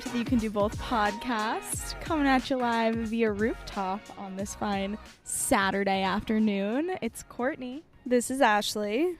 to the You Can Do Both podcast, coming at you live via rooftop on this fine Saturday afternoon. It's Courtney. This is Ashley.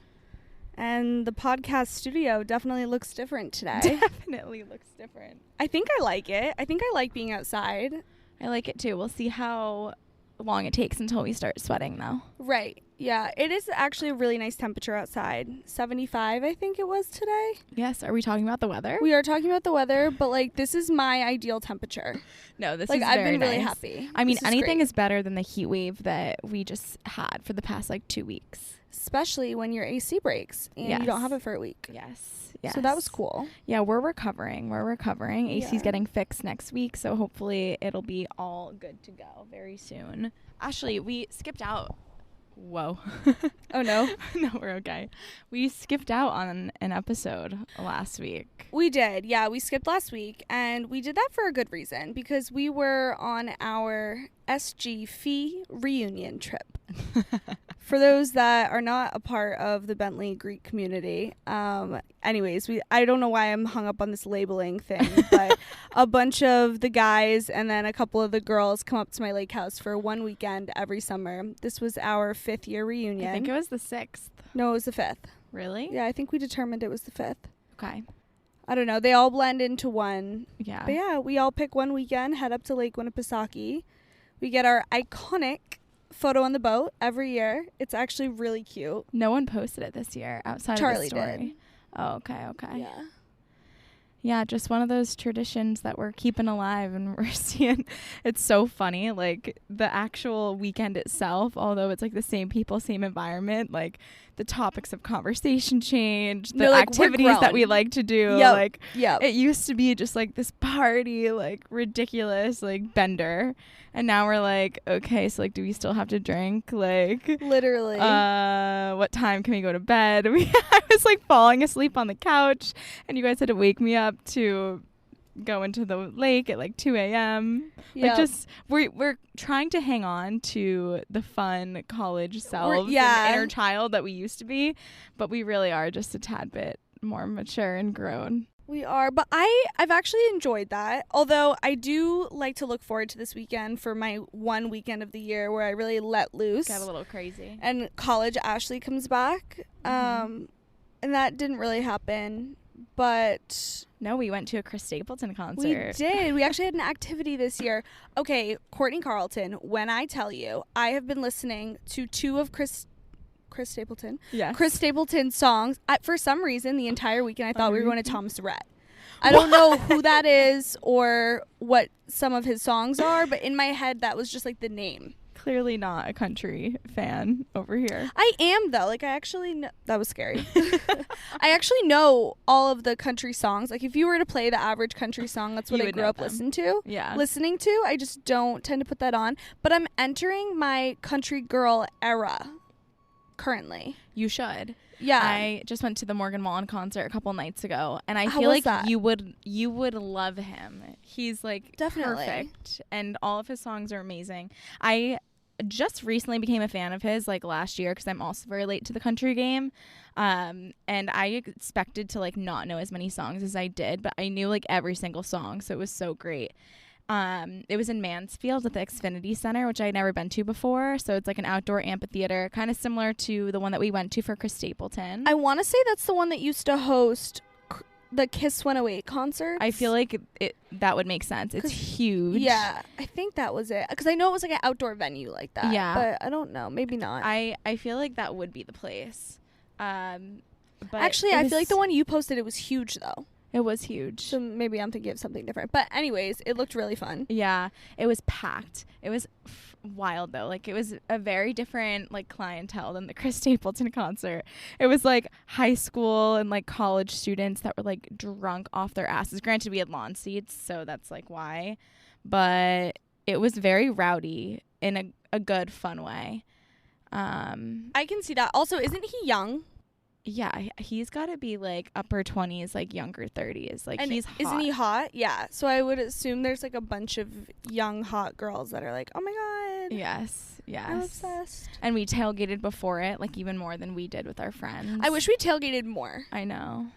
And the podcast studio definitely looks different today. Definitely looks different. I think I like it. I think I like being outside. I like it too. We'll see how long it takes until we start sweating though. Right. Yeah. It is actually a really nice temperature outside. 75, I think it was today. Yes. Are we talking about the weather? We are talking about the weather, but like this is my ideal temperature. No, this like is I've very been really nice. happy. I mean, This is anything great. is better than the heat wave that we just had for the past like 2 weeks. Especially when your AC breaks and you don't have it for a week. Yes. So that was cool. Yeah, we're recovering. AC's Yeah. getting fixed next week, so hopefully it'll be all good to go very soon. Ashley, we skipped out. Whoa. Oh, no? No, we're okay. We skipped out on an episode last week. We did. Yeah, we skipped last week, and we did that for a good reason because we were on our SG Fee reunion trip. For those that are not a part of the Bentley Greek community, anyways, I don't know why I'm hung up on this labeling thing, but a bunch of the guys and then a couple of the girls come up to my lake house for one weekend every summer. This was our 5th year reunion. I think it was the 6th. No, it was the 5th. Really? Yeah, I think we determined it was the 5th. Okay. I don't know. They all blend into one. Yeah. But yeah, we all pick one weekend, head up to Lake Winnipesaukee. We get our iconic photo on the boat every year. It's actually really cute. No one posted it this year outside Charlie of the story. did. Oh, okay. Yeah. Yeah, just one of those traditions that we're keeping alive and we're seeing. It's so funny, like the actual weekend itself, although it's like the same people, same environment, like the topics of conversation change, the activities that we like to do. Like it used to be just like this party, like ridiculous, like bender. And now we're like, okay, so like, do we still have to drink? Like Literally. what time can we go to bed? I was like falling asleep on the couch and you guys had to wake me up to go into the lake at like 2 a.m. Like just we're trying to hang on to the fun college selves and inner child that we used to be, but we really are just a tad bit more mature and grown. We are, but I've actually enjoyed that. Although I do like to look forward to this weekend for my one weekend of the year where I really let loose. Got a little crazy. And college Ashley comes back. Mm-hmm. And that didn't really happen. But no, we went to a Chris Stapleton concert. We did. We actually had an activity this year. Okay, Courtney Carlton, when I tell you, I have been listening to 2 of Chris Stapleton. Yeah. Chris Stapleton songs. For some reason, the entire weekend I thought we were going to Thomas Rhett. I don't know who that is or what some of his songs are, but in my head that was just like the name. Clearly not a country fan over here. I am though. Like I actually know, that was scary. I actually know all of the country songs. Like if you were to play the average country song, that's what I grew up listening to. I just don't tend to put that on. But I'm entering my country girl era currently. You should. Yeah. I just went to the Morgan Wallen concert a couple nights ago and I feel like you would love him. He's like perfect and all of his songs are amazing. I just recently became a fan of his like last year because I'm also very late to the country game. And I expected to like not know as many songs as I did, but I knew like every single song, so it was so great. It was in Mansfield at the Xfinity Center, which I'd never been to before. So it's like an outdoor amphitheater, kind of similar to the one that we went to for Chris Stapleton. I want to say that's the one that used to host the Kiss 108 concert. I feel like that would make sense. It's huge. Yeah, I think that was it. Because I know it was like an outdoor venue like that. Yeah. But I don't know. Maybe not. I feel like that would be the place. But actually, I feel like the one you posted, it was huge though. It was huge. So maybe I'm thinking of something different. But anyways, it looked really fun. Yeah, it was packed. It was wild though. Like it was a very different like clientele than the Chris Stapleton concert. It was like high school and like college students that were like drunk off their asses. Granted, we had lawn seats, so that's like why. But it was very rowdy in a good, fun way. I can see that. Also, isn't he young? Yeah, he's got to be like upper 20s, like younger 30s. Like, and he's hot. Isn't he hot? Yeah. So I would assume there's like a bunch of young hot girls that are like, oh my God. Yes. I'm obsessed. And we tailgated before it, like even more than we did with our friends. I wish we tailgated more. I know.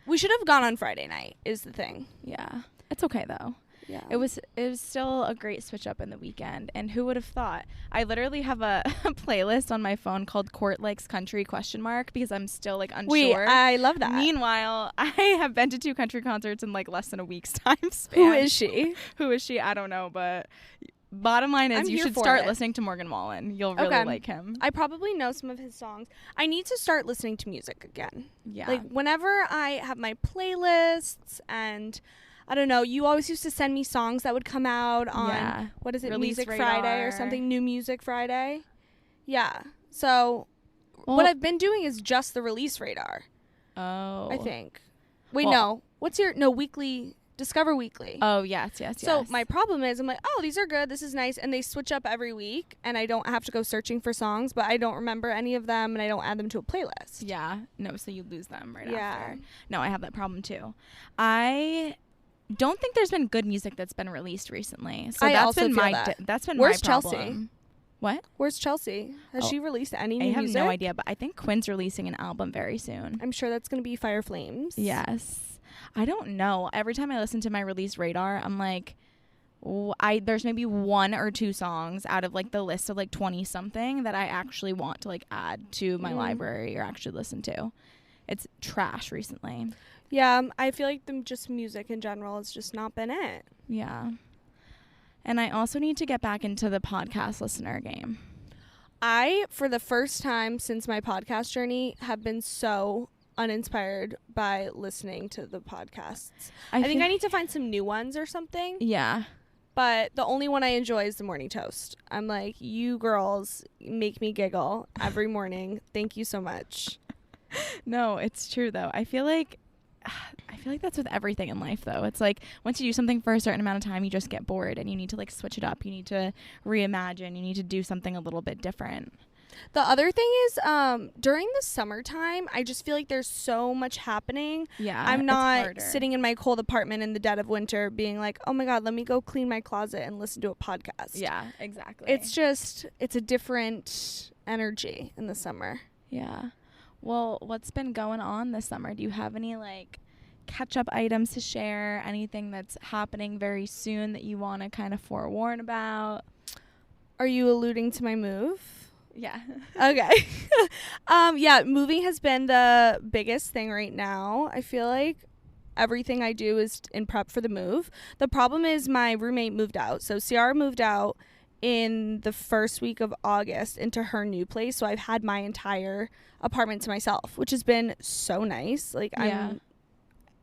We should have gone on Friday night is the thing. Yeah. It's okay though. Yeah. It was still a great switch up in the weekend. And who would have thought? I literally have a playlist on my phone called Court Likes Country ? Because I'm still like unsure. Wait, I love that. Meanwhile, I have been to 2 country concerts in like less than a week's time span. Who is she? Who is she? I don't know, but bottom line is you should start listening to Morgan Wallen. You'll really like him. I probably know some of his songs. I need to start listening to music again. Yeah. Like whenever I have my playlists and I don't know, you always used to send me songs that would come out on, what is it, Release Music Radar. Friday or something, New Music Friday. Yeah. So what I've been doing is just the Release Radar. Oh. I think. Wait, no. What's your, Weekly, Discover Weekly. Oh, yes. So my problem is I'm like, oh, these are good. This is nice. And they switch up every week and I don't have to go searching for songs, but I don't remember any of them and I don't add them to a playlist. Yeah. No, so you lose them right after. No, I have that problem too. I don't think there's been good music that's been released recently. So that's been my Where's my problem. Chelsea? What? Where's Chelsea? Has she released any new music? I have no idea, but I think Quinn's releasing an album very soon. I'm sure that's going to be Fire Flames. Yes. I don't know. Every time I listen to my Release Radar, I'm like, there's maybe 1 or 2 songs out of like the list of like 20 something that I actually want to like add to my library or actually listen to. It's trash recently. Yeah, I feel like just music in general has just not been it. Yeah. And I also need to get back into the podcast listener game. I, for the first time since my podcast journey, have been so uninspired by listening to the podcasts. I think I need to find some new ones or something. Yeah. But the only one I enjoy is the Morning Toast. I'm like, you girls make me giggle every morning. Thank you so much. No, it's true though. I feel like that's with everything in life though. It's like once you do something for a certain amount of time, you just get bored and you need to like switch it up. You need to reimagine. You need to do something a little bit different. The other thing is during the summertime, I just feel like there's so much happening. Yeah, I'm not sitting in my cold apartment in the dead of winter being like, oh my God, let me go clean my closet and listen to a podcast. Yeah, exactly. It's a different energy in the summer. Yeah. Well, what's been going on this summer? Do you have any like catch-up items to share? Anything that's happening very soon that you want to kind of forewarn about? Are you alluding to my move? Yeah. Okay. Yeah, moving has been the biggest thing right now. I feel like everything I do is in prep for the move. The problem is my roommate moved out. So Ciara moved out in the first week of August into her new place. So I've had my entire apartment to myself, which has been so nice. Like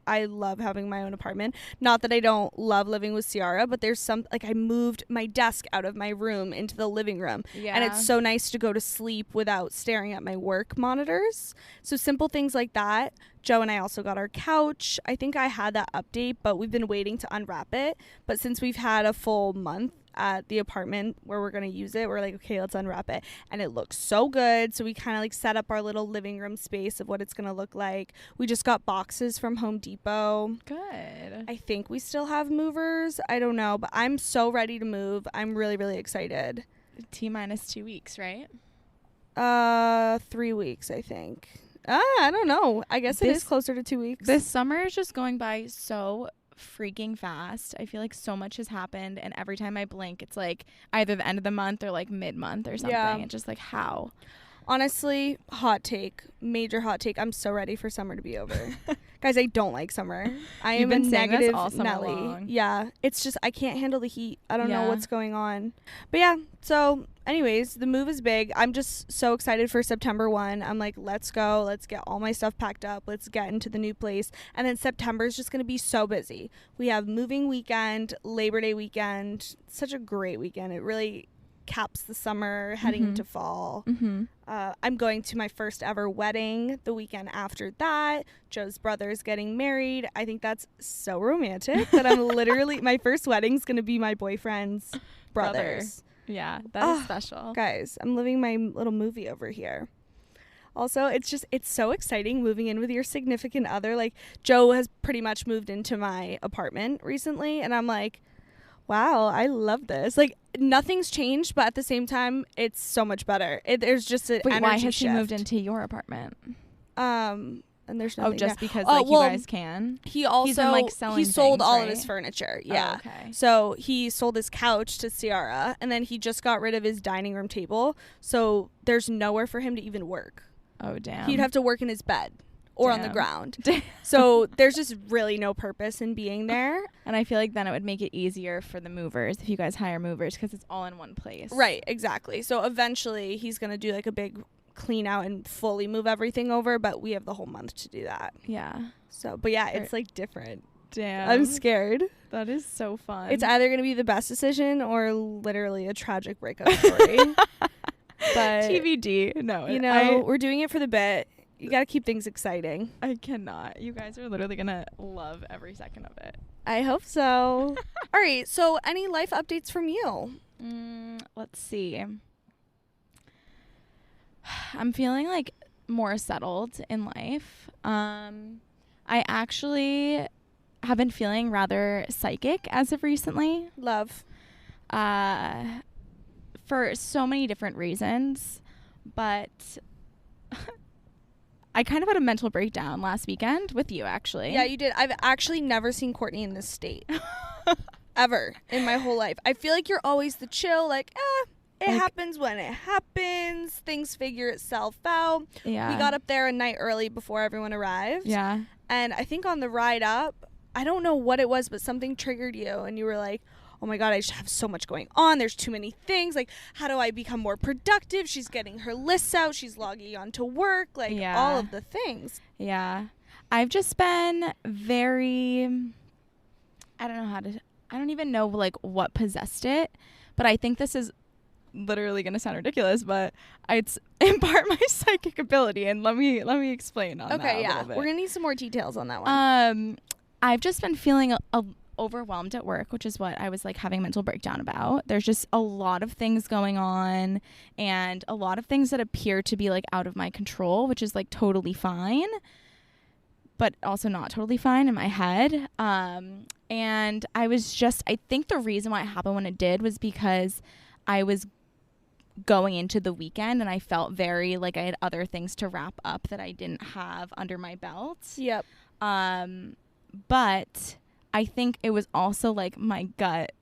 I love having my own apartment. Not that I don't love living with Ciara, but there's I moved my desk out of my room into the living room. Yeah. And it's so nice to go to sleep without staring at my work monitors. So simple things like that. Joe and I also got our couch. I think I had that update, but we've been waiting to unwrap it. But since we've had a full month at the apartment where we're going to use it, we're like, okay, let's unwrap it. And it looks so good. So we kind of like set up our little living room space of what it's going to look like. We just got boxes from Home Depot. Good. I think we still have movers. I don't know, but I'm so ready to move. I'm really, really excited. T-minus 2 weeks, right? 3 weeks, I think. I don't know. I guess it is closer to 2 weeks. This summer is just going by so freaking fast. I feel like so much has happened, and every time I blink, it's like either the end of the month or like mid-month or something. Yeah. It's just like, how? Honestly, major hot take. I'm so ready for summer to be over. Guys, I don't like summer. I am a negative Nelly. Yeah, it's just I can't handle the heat. I don't know what's going on. But yeah, so anyways, the move is big. I'm just so excited for September 1. I'm like, let's go. Let's get all my stuff packed up. Let's get into the new place. And then September is just going to be so busy. We have moving weekend, Labor Day weekend. Such a great weekend. It really caps the summer heading into fall. I'm going to my first ever wedding the weekend after that. Joe's brother's getting married. I think that's so romantic that I'm literally my first wedding's gonna be my boyfriend's brother's. Yeah, that is special. Guys, I'm living my little movie over here. Also, it's so exciting moving in with your significant other. Like, Joe has pretty much moved into my apartment recently, and I'm like, wow, I love this. Like, nothing's changed, but at the same time, it's so much better. There's just an energy why has shift. she moved into your apartment? A and there's nothing just there. because like you guys can. He also he's been, like, selling he sold things, all right? of his furniture. Yeah. Oh, okay. So he sold his couch to Ciara, and then he just got rid of his dining room table. So there's nowhere for him to even work. Oh damn. He'd have to work in his bed or on the ground. So there's just really no purpose in being there. And I feel like then it would make it easier for the movers if you guys hire movers, because it's all in one place. Right, exactly. So eventually he's going to do like a big clean out and fully move everything over, but we have the whole month to do that. Yeah. So, but yeah, it's like different. Damn. I'm scared. That is so fun. It's either going to be the best decision or literally a tragic breakup story. But TBD. No, you know, we're doing it for the bit. You got to keep things exciting. I cannot. You guys are literally going to love every second of it. I hope so. All right. So any life updates from you? Let's see. I'm feeling like more settled in life. I actually have been feeling rather psychic as of recently. Love. For so many different reasons, but I kind of had a mental breakdown last weekend with you, actually. Yeah, you did. I've actually never seen Courtney in this state. Ever in my whole life. I feel like you're always the chill, like, it happens when it happens. Things figure itself out. Yeah. We got up there a night early before everyone arrived. Yeah. And I think on the ride up, I don't know what it was, but something triggered you. And you were like, oh my God, I just have so much going on. There's too many things. Like, how do I become more productive? She's getting her lists out. She's logging on to work. Like, all of the things. Yeah. I've just been very, I don't even know, like, what possessed it. But I think this is literally going to sound ridiculous, but it's in part my psychic ability. And let me explain on that a little bit. We're going to need some more details on that one. I've just been feeling overwhelmed at work, which is what I was like having a mental breakdown about. There's just a lot of things going on and a lot of things that appear to be like out of my control, which is like totally fine, but also not totally fine in my head. And I think the reason why it happened when it did was because I was going into the weekend and I felt very like I had other things to wrap up that I didn't have under my belt. Yep. But I think it was also like my gut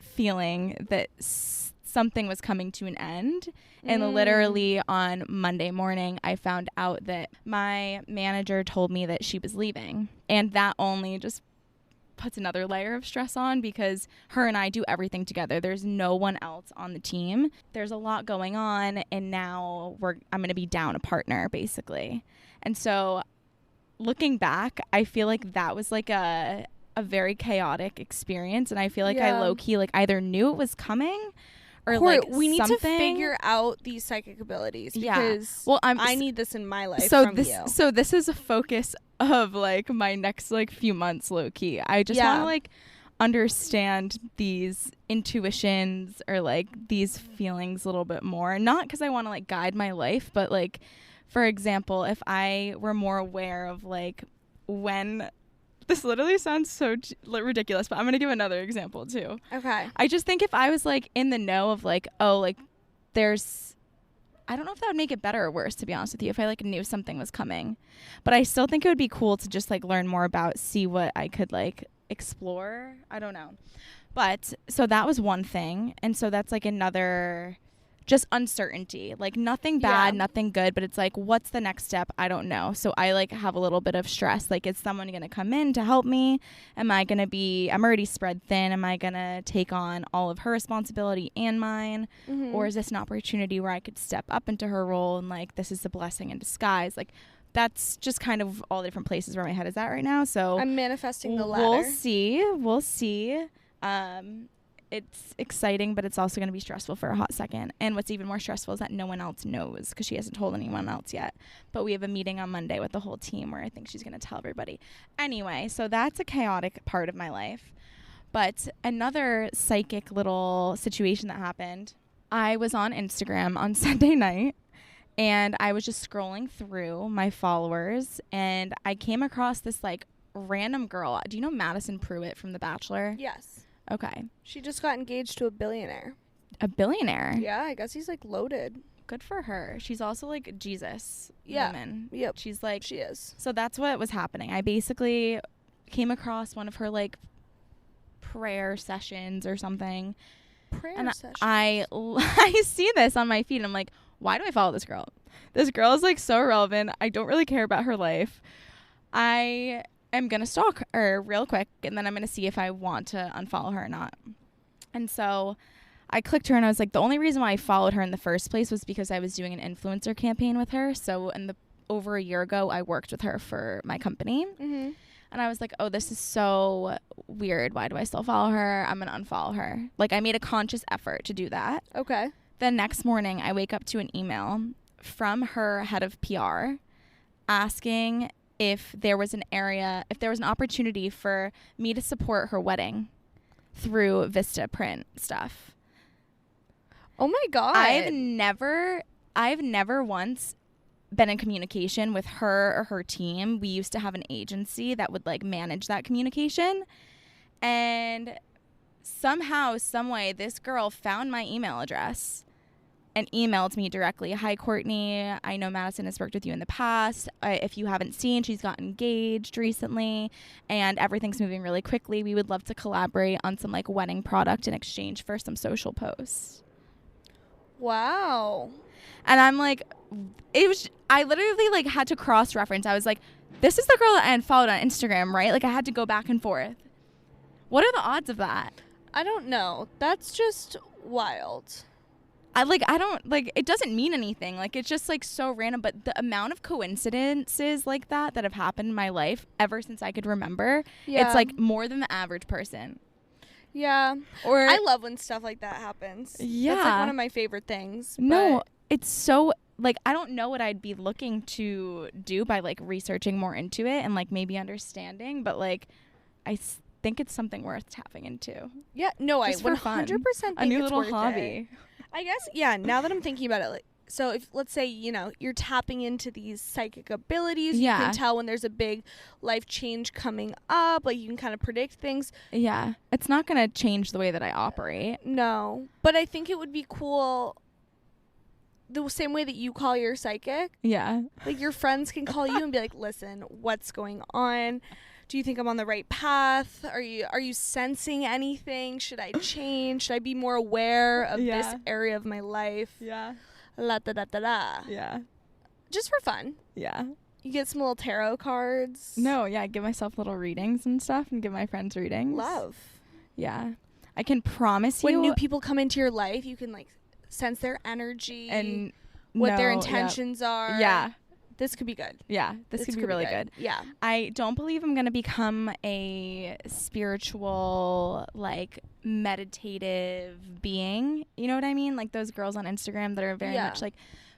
feeling that something was coming to an end. And literally on Monday morning, I found out that my manager told me that she was leaving. And that only just puts another layer of stress on because her and I do everything together. There's no one else on the team. There's a lot going on. And now I'm going to be down a partner, basically. And so looking back, I feel like that was like a very chaotic experience, and I feel like I low-key like either knew it was coming or like we need something. to figure out these psychic abilities because I need this in my life So this is a focus of like my next like few months, low-key. I just want to like understand these intuitions or like these feelings a little bit more, not because I want to like guide my life, but like for example, if I were more aware of like when this literally sounds so ridiculous, but I'm going to give another example too. Okay. I just think if I was like in the know of like, oh, like there's, I don't know if that would make it better or worse, to be honest with you, if I like knew something was coming, but I still think it would be cool to just like learn more about, see what I could like explore. I don't know. But so that was one thing. And so that's like another just uncertainty, like nothing bad, nothing good, but it's like, what's the next step? I don't know. So I like have a little bit of stress. Like, is someone going to come in to help me? I'm already spread thin. Am I going to take on all of her responsibility and mine? Mm-hmm. Or is this an opportunity where I could step up into her role and like, this is a blessing in disguise? Like, that's just kind of all the different places where my head is at right now. So I'm manifesting the latter. We'll see. It's exciting, but it's also going to be stressful for a hot second. And what's even more stressful is that no one else knows because she hasn't told anyone else yet. But we have a meeting on Monday with the whole team where I think she's going to tell everybody. Anyway, so that's a chaotic part of my life. But another psychic little situation that happened, I was on Instagram on Sunday night, and I was just scrolling through my followers, and I came across this, like, random girl. Do you know Madison Pruitt from The Bachelor? Yes. Okay. She just got engaged to a billionaire. A billionaire? Yeah, I guess he's like loaded. good for her. She's also like Jesus woman. Yep. She's like, she is. So that's what was happening. I basically came across one of her like prayer sessions or something. I see this on my feed and I'm like, why do I follow this girl? This girl is like so irrelevant. I don't really care about her life. I am going to stalk her real quick and then I'm going to see if I want to unfollow her or not. And so I clicked her and I was like, the only reason why I followed her in the first place was because I was doing an influencer campaign with her. So over a year ago, I worked with her for my company. Mm-hmm. And I was like, oh, this is so weird. Why do I still follow her? I'm going to unfollow her. Like, I made a conscious effort to do that. Okay. The next morning, I wake up to an email from her head of PR asking if there was an opportunity for me to support her wedding through Vista print stuff. Oh my God. I've never once been in communication with her or her team. We used to have an agency that would like manage that communication. And somehow, some way, this girl found my email address and emailed me directly. Hi, Courtney. I know Madison has worked with you in the past. If you haven't seen, she's got engaged recently and everything's moving really quickly. We would love to collaborate on some like wedding product in exchange for some social posts. Wow. And I'm like, I literally like had to cross-reference. I was like, this is the girl that I unfollowed on Instagram, right? Like I had to go back and forth. What are the odds of that? I don't know. That's just wild. It doesn't mean anything. Like it's just like so random, but the amount of coincidences like that have happened in my life ever since I could remember, it's like more than the average person. Yeah. Or I love when stuff like that happens. Yeah. That's like one of my favorite things. No, it's so like I don't know what I'd be looking to do by like researching more into it and like maybe understanding, but like I think it's something worth tapping into. Yeah, no, just I 100% think a new it's little worth hobby. It. I guess, yeah, now that I'm thinking about it, like, so if, let's say, you know, you're tapping into these psychic abilities, you can tell when there's a big life change coming up, like you can kind of predict things. Yeah, it's not going to change the way that I operate. No, but I think it would be cool the same way that you call your psychic. Yeah. Like your friends can call you and be like, listen, what's going on? Do you think I'm on the right path? Are you sensing anything? Should I change? Should I be more aware of this area of my life? Yeah. La da da da da. Yeah. Just for fun. Yeah. You get some little tarot cards. No, yeah, I give myself little readings and stuff and give my friends readings. Love. Yeah. I can promise you when new people come into your life, you can like sense their energy and what their intentions are. Yeah. This could be good. Yeah, this could be really good. Yeah. I don't believe I'm going to become a spiritual, like, meditative being. You know what I mean? Like those girls on Instagram that are very much, like,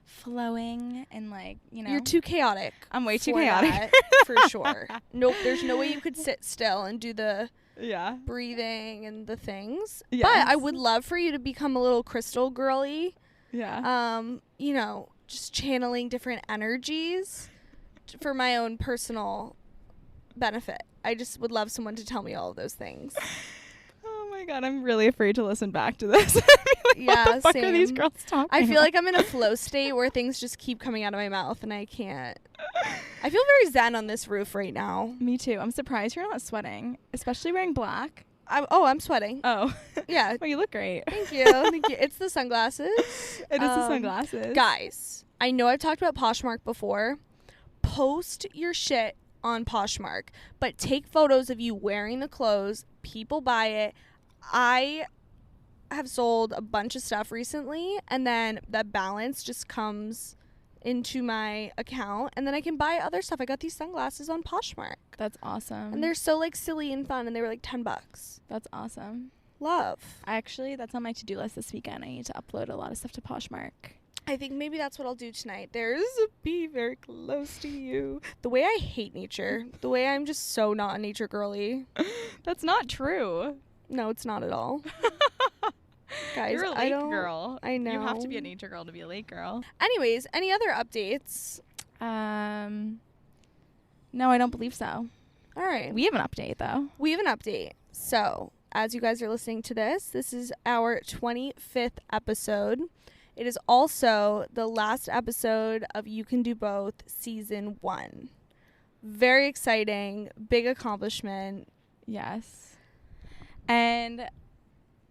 flowing and, like, you know. You're too chaotic. I'm way too chaotic. For sure. Nope, there's no way you could sit still and do the breathing and the things. Yes. But I would love for you to become a little crystal girly. Yeah. You know, just channeling different energies for my own personal benefit. I just would love someone to tell me all of those things. Oh my God, I'm really afraid to listen back to this. Like, yeah, what the fuck same. are these girls talking I feel about? like I'm in a flow state where things just keep coming out of my mouth and I can't. I feel very zen on this roof right now. Me too. I'm surprised you're not sweating, especially wearing black. I'm sweating. Oh. Yeah. Well, you look great. Thank you. Thank you. It's the sunglasses. It is the sunglasses. Guys, I know I've talked about Poshmark before. Post your shit on Poshmark, but take photos of you wearing the clothes. People buy it. I have sold a bunch of stuff recently, and then that balance just comes into my account, and then I can buy other stuff. I got these sunglasses on Poshmark. That's awesome. And they're so like silly and fun, and they were like $10. That's awesome. Love. Actually, that's on my to-do list this weekend. I need to upload a lot of stuff to Poshmark. I think maybe that's what I'll do tonight. There's a bee very close to you. The way I hate nature. The way I'm just so not a nature girly. That's not true. No, it's not at all. Guys, you're a lake girl. I know. You have to be a nature girl to be a lake girl. Anyways, any other updates? No, I don't believe so. All right. We have an update, though. We have an update. So, as you guys are listening to this is our 25th episode. It is also the last episode of You Can Do Both season 1. Very exciting, big accomplishment. Yes. And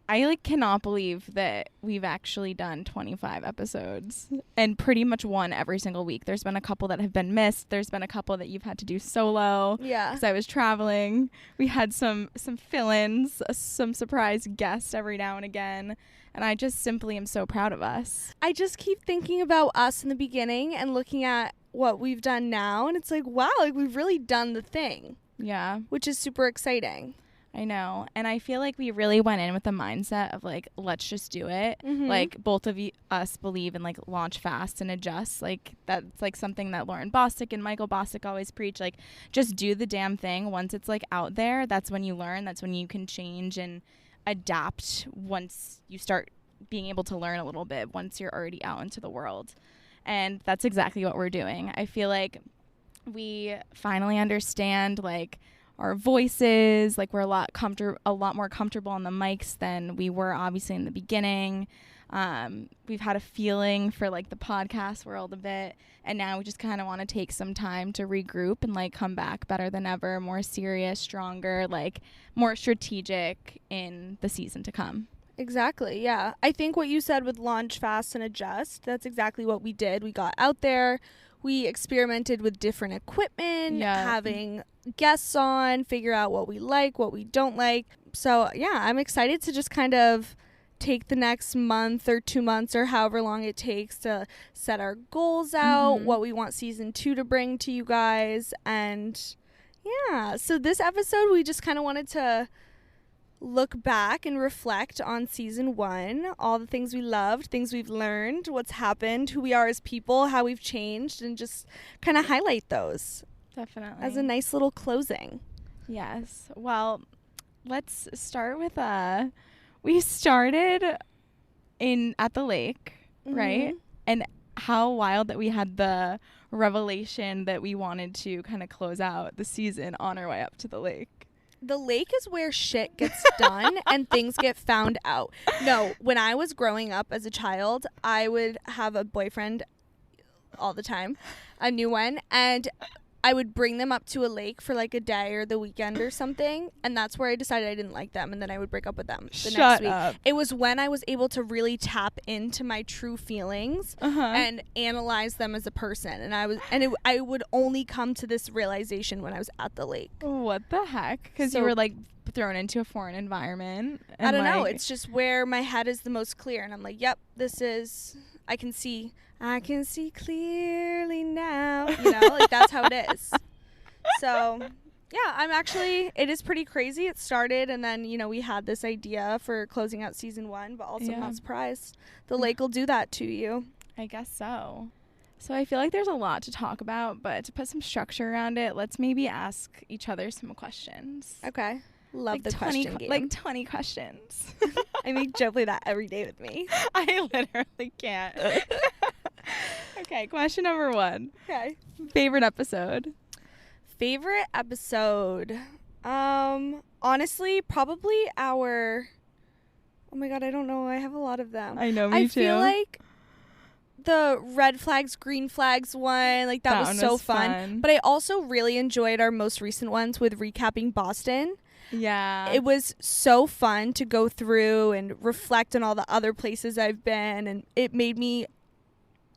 I cannot believe that we've actually done 25 episodes and pretty much one every single week. There's been a couple that have been missed. There's been a couple that you've had to do solo. Yeah. Because I was traveling. We had some fill-ins, some surprise guests every now and again. And I just simply am so proud of us. I just keep thinking about us in the beginning and looking at what we've done now. And it's wow, we've really done the thing. Yeah. Which is super exciting. I know. And I feel like we really went in with the mindset of let's just do it. Mm-hmm. Both of us believe in launch fast and adjust. That's something that Lauren Bostic and Michael Bostic always preach. Just do the damn thing. Once it's out there, that's when you learn. That's when you can change and adapt once you start being able to learn a little bit, once you're already out into the world. And that's exactly what we're doing. I feel like we finally understand our voices, we're a lot more comfortable on the mics than we were obviously in the beginning. We've had a feeling for the podcast world a bit, and now we just kind of want to take some time to regroup and come back better than ever, more serious, stronger, more strategic in the season to come. Exactly, yeah. I think what you said with launch fast and adjust, that's exactly what we did. We got out there. We experimented with different equipment, having guests on, figure out what we like, what we don't like. So, yeah, I'm excited to just kind of take the next month or 2 months or however long it takes to set our goals out, what we want season 2 to bring to you guys. And, yeah, so this episode, we just kind of wanted to look back and reflect on season 1, all the things we loved, things we've learned, what's happened, who we are as people, how we've changed, and just kind of highlight those. Definitely. As a nice little closing. Yes. Well, let's start with we started at the lake, right? And how wild that we had the revelation that we wanted to kind of close out the season on our way up to the lake. The lake is where shit gets done and things get found out. No, when I was growing up as a child, I would have a boyfriend all the time, a new one, and I would bring them up to a lake for a day or the weekend or something, and that's where I decided I didn't like them, and then I would break up with them the next week. Up. It was when I was able to really tap into my true feelings and analyze them as a person, and I would only come to this realization when I was at the lake. What the heck? Because you were thrown into a foreign environment. I don't know. It's just where my head is the most clear, and I'm yep, this is. I can see clearly now, that's how it is. So, yeah, it is pretty crazy. It started, and then, we had this idea for closing out season 1, but also I'm not surprised. The lake will do that to you. I guess so. So I feel like there's a lot to talk about, but to put some structure around it, let's maybe ask each other some questions. Okay. Love the question game. 20 questions. I make Joe play that every day with me. I literally can't. Okay, question number 1. Okay. Favorite episode? Favorite episode? Honestly, probably our... Oh my god, I don't know. I have a lot of them. I know, me too. I feel like the red flags, green flags one, that was so fun. But I also really enjoyed our most recent ones with recapping Boston. Yeah. It was so fun to go through and reflect on all the other places I've been, and it made me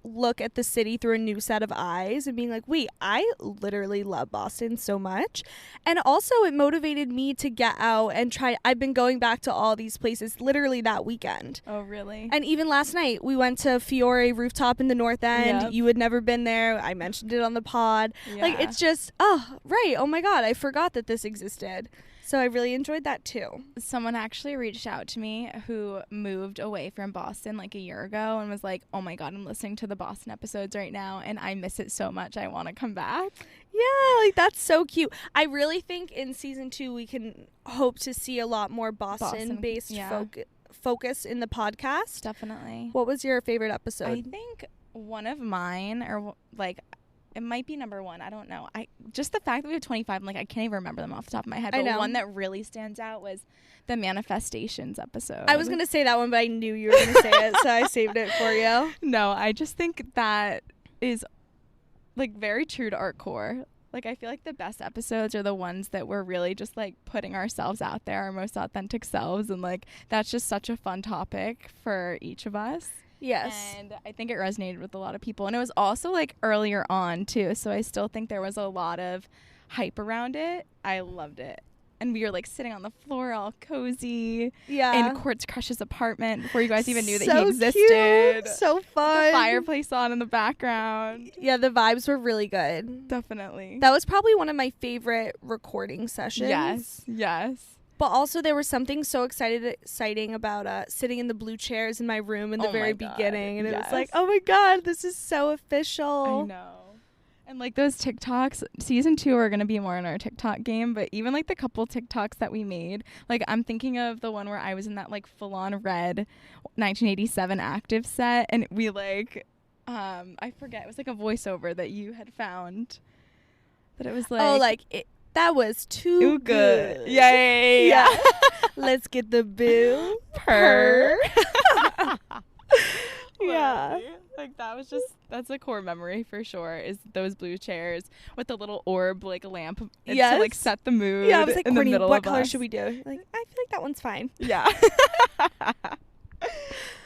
look at the city through a new set of eyes and being wait, I literally love Boston so much. And also it motivated me to get out and try. I've been going back to all these places literally that weekend. Oh, really? And even last night we went to Fiore Rooftop in the North End. Yep. You had never been there. I mentioned it on the pod. Yeah. It's just, oh, right. Oh my God. I forgot that this existed. So I really enjoyed that too. Someone actually reached out to me who moved away from Boston a year ago and was like, oh my God, I'm listening to the Boston episodes right now and I miss it so much. I want to come back. Yeah, that's so cute. I really think in season 2 we can hope to see a lot more Boston-based focus in the podcast. Definitely. What was your favorite episode? I think one of mine, or it might be number 1. I don't know. Just the fact that we have 25, I'm like, I can't even remember them off the top of my head. But one that really stands out was the manifestations episode. I was going to say that one, but I knew you were going to say it, so I saved it for you. No, I just think that is like very true to our core. Like, I feel like the best episodes are the ones that we're really just like putting ourselves out there, our most authentic selves. And like, that's just such a fun topic for each of us. Yes. And I think it resonated with a lot of people. And it was also like earlier on too. So I still think there was a lot of hype around it. I loved it. And we were like sitting on the floor all cozy. Yeah. In Quartz Crush's apartment before you guys even knew that he existed. Cute. So fun. With the fireplace on in the background. Yeah, the vibes were really good. Definitely. That was probably one of my favorite recording sessions. Yes. But also there was something so exciting about sitting in the blue chairs in my room in the very beginning. And it was like, oh my God, this is so official. I know. And like those TikToks, season 2 are going to be more in our TikTok game. But even like the couple TikToks that we made, like I'm thinking of the one where I was in that like full on red 1987 active set. And we like, I forget, it was like a voiceover that you had found. But it was like. Oh, like it. That was too good. Yeah. Let's get the bill. Purr. Yeah. Like that's a core memory for sure, is those blue chairs with the little orb like lamp to like set the mood. Yeah, I was like, in Courtney, the middle what of color us. should we do? Like, I feel like that one's fine. Yeah.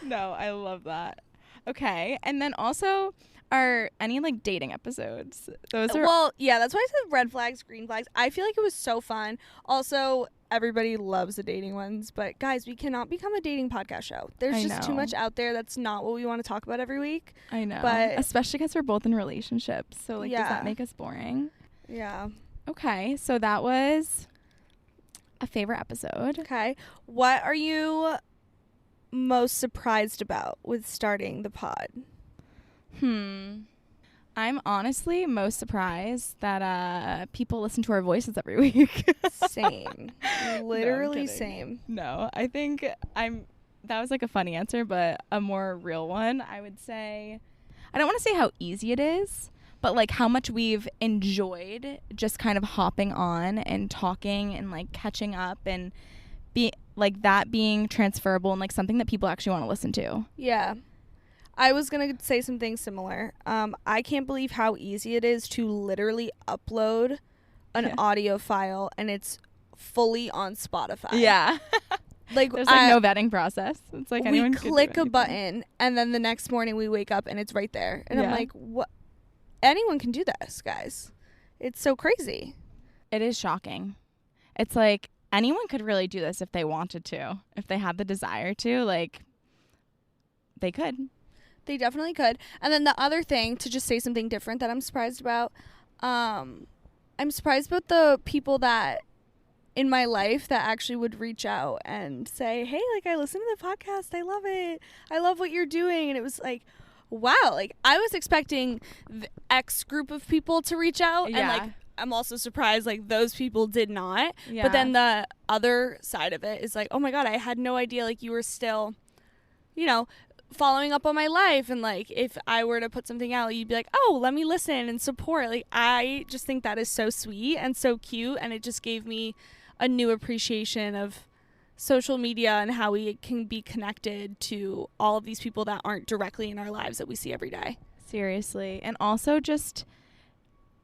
No, I love that. Okay. And then also, are any like dating episodes? Those are that's why I said red flags, green flags. I feel like it was so fun. Also, everybody loves the dating ones, but guys, we cannot become a dating podcast show. There's just too much out there. That's not what we want to talk about every week. I know. But especially because we're both in relationships. So like, does that make us boring? Yeah. Okay. So that was a favorite episode. Okay. What are you most surprised about with starting the pod? I'm honestly most surprised that people listen to our voices every week. Same. Literally same. No, I think that was like a funny answer, but a more real one, I would say. I don't want to say how easy it is, but like how much we've enjoyed just kind of hopping on and talking and like catching up and being transferable and like something that people actually want to listen to. Yeah. I was going to say something similar. I can't believe how easy it is to literally upload an audio file and it's fully on Spotify. Yeah. Like there's like no vetting process. It's like anyone we click a button and then the next morning we wake up and it's right there. And I'm like, what? Anyone can do this, guys. It's so crazy. It is shocking. It's like anyone could really do this if they wanted to. If they had the desire to, like, they could. They definitely could. And then the other thing, to just say something different that I'm surprised about, I'm surprised about the people that in my life that actually would reach out and say, hey, like, I listen to the podcast. I love it. I love what you're doing. And it was like, wow. Like, I was expecting the X group of people to reach out. Yeah. And, like, I'm also surprised, like, those people did not. Yeah. But then the other side of it is like, oh, my God, I had no idea, like, you were still, following up on my life, and like if I were to put something out, you'd be like, oh, let me listen and support. Like, I just think that is so sweet and so cute, and it just gave me a new appreciation of social media and how we can be connected to all of these people that aren't directly in our lives that we see every day. Seriously. And also just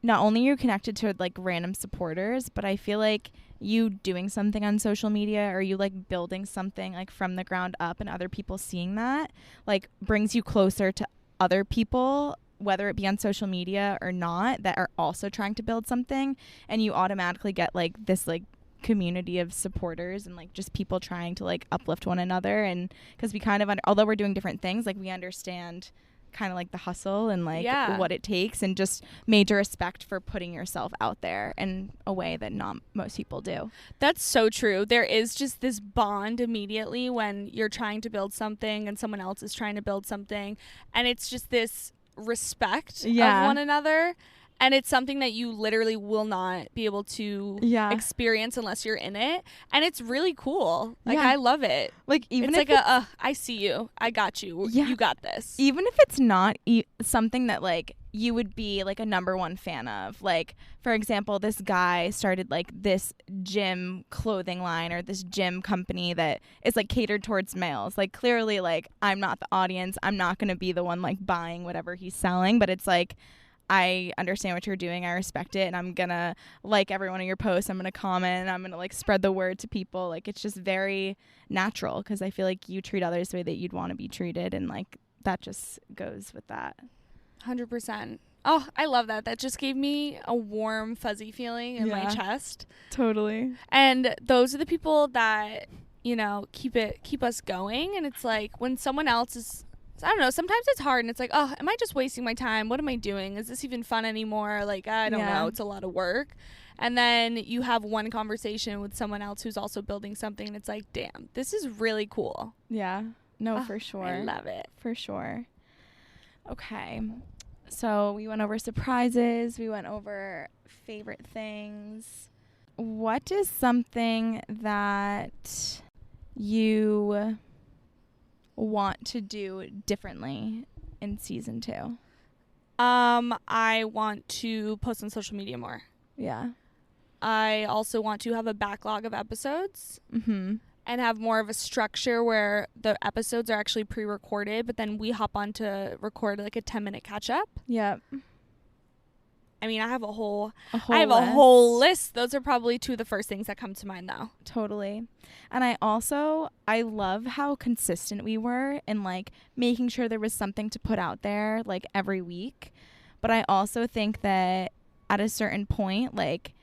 not only are you connected to like random supporters, but I feel like you doing something on social media or you like building something like from the ground up and other people seeing that like brings you closer to other people, whether it be on social media or not, that are also trying to build something, and you automatically get like this like community of supporters and like just people trying to like uplift one another. And because we kind of although we're doing different things, like we understand kind of like the hustle and like what it takes, and just major respect for putting yourself out there in a way that not most people do. That's so true. There is just this bond immediately when you're trying to build something and someone else is trying to build something, and it's just this respect of one another. And it's something that you literally will not be able to experience unless you're in it. And it's really cool. Like, I love it. Like, even it's like I see you. I got you. You got this. Even if it's not something that, like, you would be, like, a number one fan of. Like, for example, this guy started, like, this gym clothing line or this gym company that is, like, catered towards males. Like, clearly, like, I'm not the audience. I'm not going to be the one, like, buying whatever he's selling. But it's, like, I understand what you're doing. I respect it. And I'm going to like every one of your posts. I'm going to comment. And I'm going to, like, spread the word to people. Like, it's just very natural because I feel like you treat others the way that you'd want to be treated. And, like, that just goes with that. 100%. Oh, I love that. That just gave me a warm, fuzzy feeling in my chest. Totally. And those are the people that, you know, keep us going. And it's like when someone else is, I don't know, sometimes it's hard and it's like, oh, am I just wasting my time? What am I doing? Is this even fun anymore? Like, I don't know. It's a lot of work. And then you have one conversation with someone else who's also building something and it's like, damn, this is really cool. Yeah. No, for sure. I love it. For sure. Okay. So we went over surprises. We went over favorite things. What is something that you want to do differently in season 2? I want to post on social media more. Yeah. I also want to have a backlog of episodes. Mm-hmm. And have more of a structure where the episodes are actually pre-recorded, but then we hop on to record like a 10-minute catch-up. Yep. I mean, I have a whole list. Those are probably 2 of the first things that come to mind, though. Totally. And I love how consistent we were in, like, making sure there was something to put out there, like, every week. But I also think that at a certain point, like,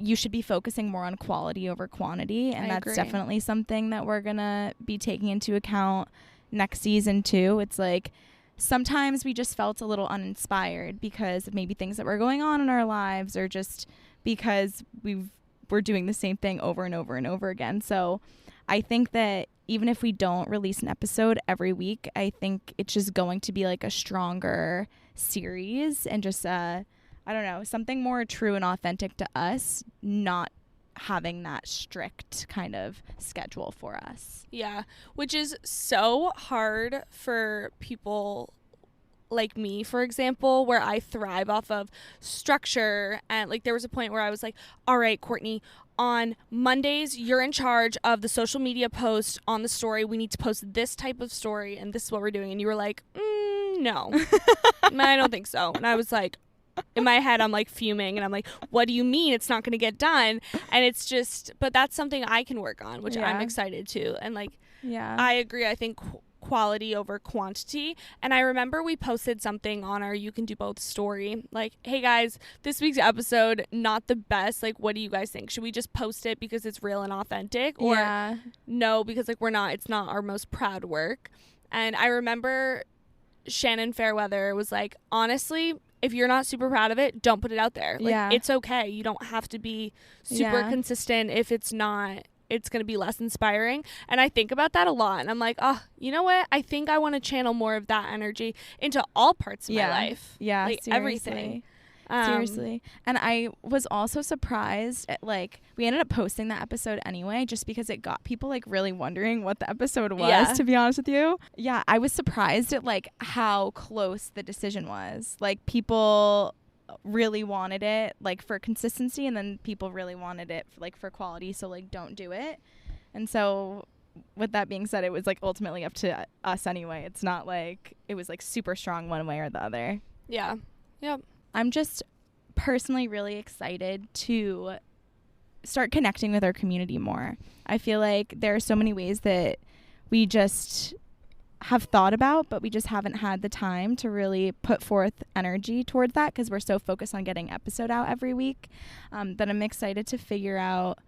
you should be focusing more on quality over quantity. And that's definitely something that we're going to be taking into account next season too. It's like sometimes we just felt a little uninspired because of maybe things that were going on in our lives or just because we're doing the same thing over and over and over again. So I think that even if we don't release an episode every week, I think it's just going to be like a stronger series and just I don't know, something more true and authentic to us, not having that strict kind of schedule for us. Yeah, which is so hard for people like me, for example, where I thrive off of structure. And like there was a point where I was like, all right, Courtney, on Mondays, you're in charge of the social media post on the story. We need to post this type of story and this is what we're doing. And you were like, no, I don't think so. And I was like, in my head, I'm like fuming and I'm like, what do you mean it's not going to get done? And it's just, but that's something I can work on, which I'm excited to. And like, I agree. I think quality over quantity. And I remember we posted something on our You Can Do Both story. Like, hey guys, this week's episode, not the best. Like, what do you guys think? Should we just post it because it's real and authentic? Or no, because like it's not our most proud work. And I remember Shannon Fairweather was like, honestly, if you're not super proud of it, don't put it out there. Like, it's okay. You don't have to be super consistent. If it's not, it's going to be less inspiring. And I think about that a lot. And I'm like, oh, you know what? I think I want to channel more of that energy into all parts of my life. Yeah, like, everything. Seriously. And I was also surprised at, like, we ended up posting that episode anyway, just because it got people like really wondering what the episode was, to be honest with you. Yeah, I was surprised at like how close the decision was. Like, people really wanted it like for consistency, and then people really wanted it for, like, for quality, so like don't do it. And so with that being said, it was like ultimately up to us anyway. It's not like it was like super strong one way or the other. Yeah. Yep. I'm just personally really excited to start connecting with our community more. I feel like there are so many ways that we just have thought about, but we just haven't had the time to really put forth energy towards that because we're so focused on getting episode out every week. That I'm excited to figure out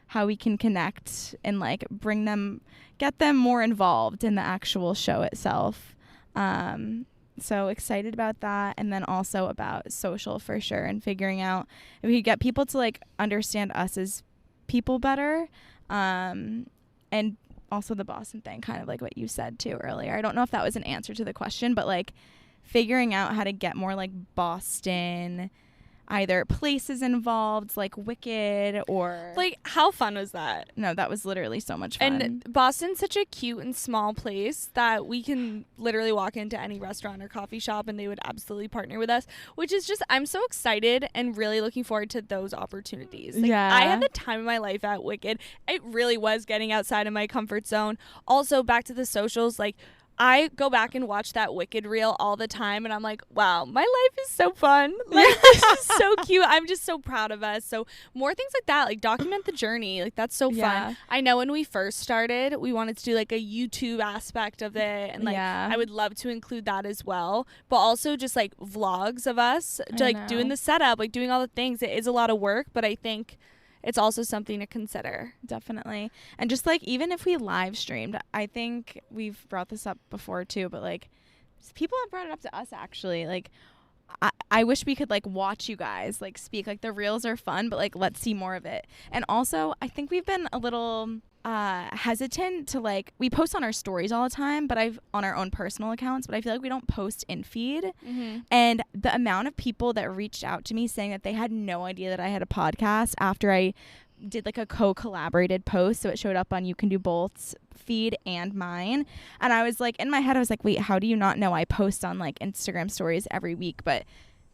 how we can connect and like get them more involved in the actual show itself. So excited about that. And then also about social for sure, and figuring out if we could get people to like understand us as people better. And also the Boston thing, kind of like what you said too earlier. I don't know if that was an answer to the question, but like figuring out how to get more like Boston either places involved, like Wicked, or like, how fun was that? No, that was literally so much fun. And Boston's such a cute and small place that we can literally walk into any restaurant or coffee shop and they would absolutely partner with us, which is just, I'm so excited and really looking forward to those opportunities. Like, yeah, I had the time of my life at Wicked. It really was getting outside of my comfort zone. Also, back to the socials, like, I go back and watch that Wicked reel all the time, and I'm like, wow, my life is so fun. Like, this is so cute. I'm just so proud of us. So more things like that, like document the journey. Like, that's so fun. I know when we first started, we wanted to do like a YouTube aspect of it, and like I would love to include that as well. But also just like vlogs of us, like doing the setup, like doing all the things. It is a lot of work, but I think it's also something to consider. Definitely. And just like, even if we live streamed, I think we've brought this up before too, but like people have brought it up to us actually. Like, I wish we could like watch you guys like speak. Like, the reels are fun, but like, let's see more of it. And also, I think we've been a little hesitant to like, we post on our stories all the time, but on our own personal accounts, but I feel like we don't post in feed. And the amount of people that reached out to me saying that they had no idea that I had a podcast after I did like a co-collaborated post, so it showed up on You Can Do Both's feed and mine, and I was like, in my head I was like, wait, how do you not know I post on like Instagram stories every week? But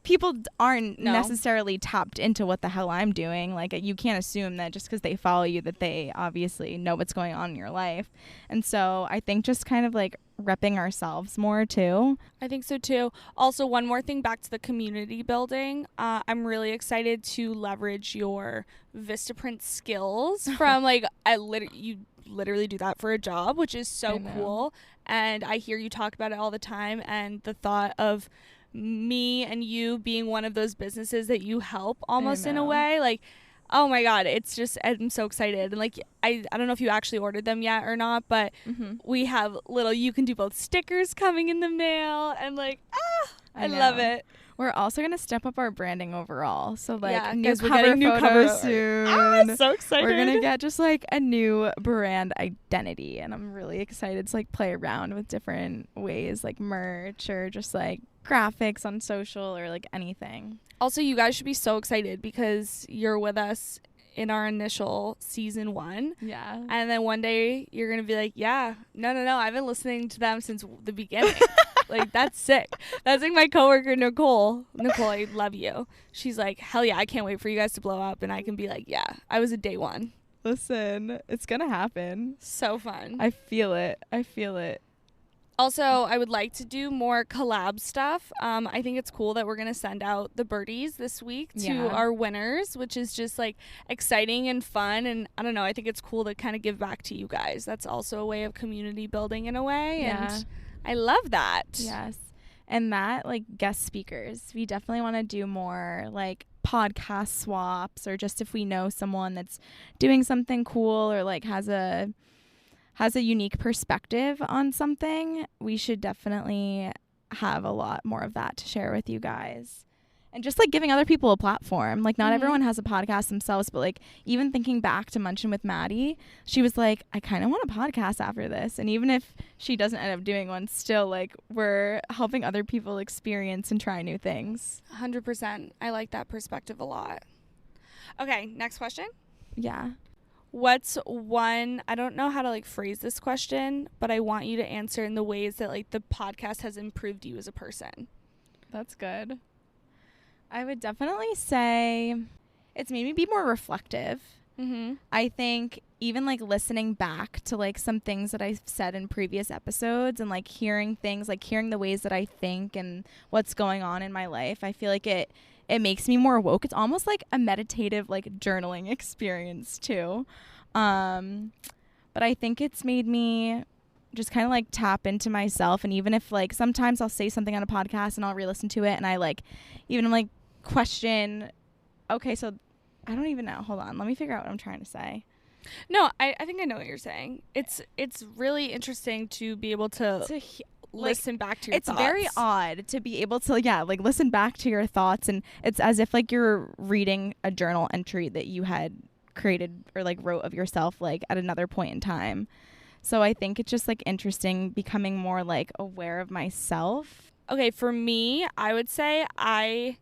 people aren't necessarily tapped into what the hell I'm doing. Like, you can't assume that just because they follow you that they obviously know what's going on in your life. And so I think just kind of like repping ourselves more too. I think so too. Also, one more thing back to the community building. I'm really excited to leverage your Vistaprint skills from like, you literally do that for a job, which is so cool. And I hear you talk about it all the time, and the thought of me and you being one of those businesses that you help almost in a way, like, oh my god, it's just, I'm so excited. And like, I don't know if you actually ordered them yet or not, but we have little You Can Do Both stickers coming in the mail, and like, I love it. We're also gonna step up our branding overall. So like, new cover soon. I'm so excited. We're gonna get just like a new brand identity, and I'm really excited to like play around with different ways, like merch or just like graphics on social or like anything. Also, you guys should be so excited because you're with us in our initial season 1. Yeah. And then one day you're going to be like, yeah, no, I've been listening to them since the beginning. Like, that's sick. That's like my coworker, Nicole. Nicole, I love you. She's like, hell yeah, I can't wait for you guys to blow up. And I can be like, yeah, I was a day one. Listen, it's going to happen. So fun. I feel it. Also, I would like to do more collab stuff. I think it's cool that we're going to send out the birdies this week to our winners, which is just like exciting and fun. And I don't know, I think it's cool to kind of give back to you guys. That's also a way of community building in a way. Yeah. And I love that. Yes. And that, like, guest speakers, we definitely want to do more like podcast swaps, or just if we know someone that's doing something cool or like has a unique perspective on something, we should definitely have a lot more of that to share with you guys. And just like giving other people a platform. Like, not everyone has a podcast themselves, but like, even thinking back to Munchin with Maddie, she was like, I kind of want a podcast after this. And even if she doesn't end up doing one, still like, we're helping other people experience and try new things. 100%. I like that perspective a lot. Okay, next question. Yeah. What's one, I don't know how to like phrase this question, but I want you to answer in the ways that like the podcast has improved you as a person. That's good. I would definitely say it's made me be more reflective. I think even like listening back to like some things that I've said in previous episodes, and like hearing things, like hearing the ways that I think and what's going on in my life, I feel like it makes me more woke. It's almost like a meditative, like journaling experience too. But I think it's made me just kind of like tap into myself. And even if like sometimes I'll say something on a podcast and I'll re-listen to it, and I like even like question, okay, so I don't even know. Hold on. Let me figure out what I'm trying to say. No, I think I know what you're saying. It's really interesting to be able to listen back to your thoughts. It's very odd to be able to, like listen back to your thoughts, and it's as if like you're reading a journal entry that you had created or like wrote of yourself like at another point in time. So I think it's just like interesting becoming more like aware of myself. Okay, for me, I would say I